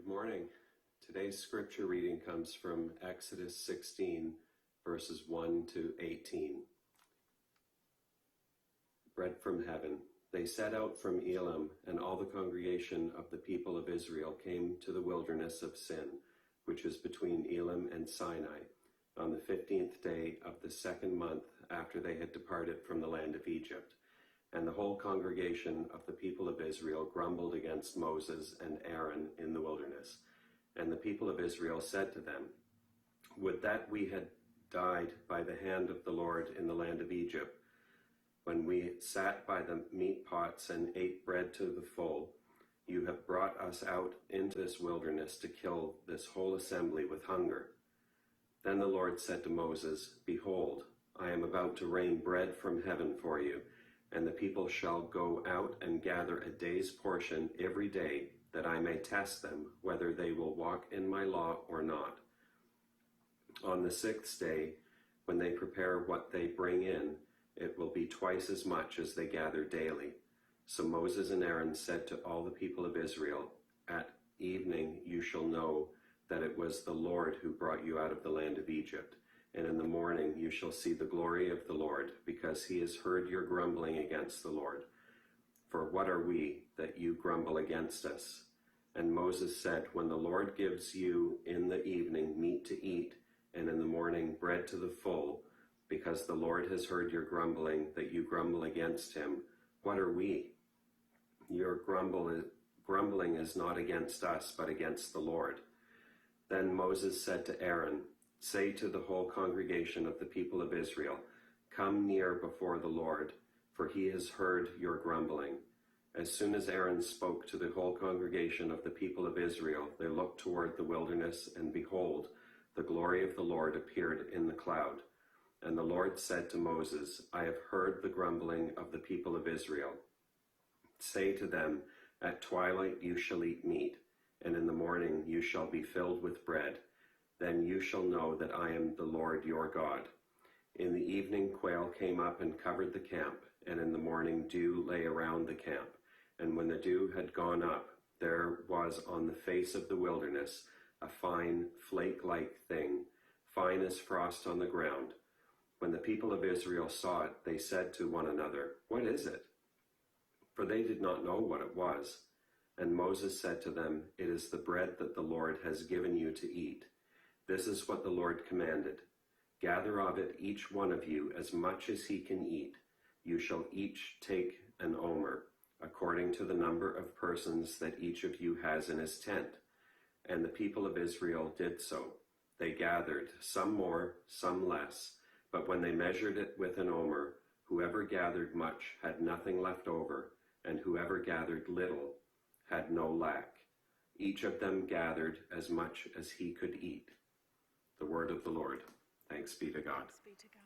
morning. Today's scripture reading comes from Exodus 16, verses 1 to 18. Bread from heaven. They set out from Elim, and all the congregation of the people of Israel came to the wilderness of Sin, which is between Elim and Sinai, on the 15th day of the second month after they had departed from the land of Egypt. And the whole congregation of the people of Israel grumbled against Moses and Aaron in the wilderness. And the people of Israel said to them, "Would that we had died by the hand of the Lord in the land of Egypt, when we sat by the meat pots and ate bread to the full. You have brought us out into this wilderness to kill this whole assembly with hunger." Then the Lord said to Moses, "Behold, I am about to rain bread from heaven for you, and the people shall go out and gather a day's portion every day, that I may test them whether they will walk in my law or not. On the 6th day, when they prepare what they bring in, it will be twice as much as they gather daily." So Moses and Aaron said to all the people of Israel, "At evening you shall know that it was the Lord who brought you out of the land of Egypt. And in the morning you shall see the glory of the Lord, because he has heard your grumbling against the Lord. For what are we that you grumble against us?" And Moses said, "When the Lord gives you in the evening meat to eat, and in the morning bread to the full, because the Lord has heard your grumbling, that you grumble against him, what are we? Your grumbling is not against us, but against the Lord." Then Moses said to Aaron, "Say to the whole congregation of the people of Israel, 'Come near before the Lord, for he has heard your grumbling.'" As soon as Aaron spoke to the whole congregation of the people of Israel, they looked toward the wilderness, and behold, the glory of the Lord appeared in the cloud. And the Lord said to Moses, "I have heard the grumbling of the people of Israel. Say to them, at twilight you shall eat meat, and in the morning you shall be filled with bread. Then you shall know that I am the Lord your God." In the evening quail came up and covered the camp, and in the morning dew lay around the camp. And when the dew had gone up, there was on the face of the wilderness a fine flake-like thing, fine as frost on the ground. When the people of Israel saw it, they said to one another, "What is it?" For they did not know what it was. And Moses said to them, "It is the bread that the Lord has given you to eat. This is what the Lord commanded. Gather of it each one of you as much as he can eat. You shall each take an omer, according to the number of persons that each of you has in his tent." And the people of Israel did so. They gathered, some more, some less. But when they measured it with an omer, whoever gathered much had nothing left over, and whoever gathered little had no lack. Each of them gathered as much as he could eat. The word of the Lord. Thanks be to God. Thanks be to God.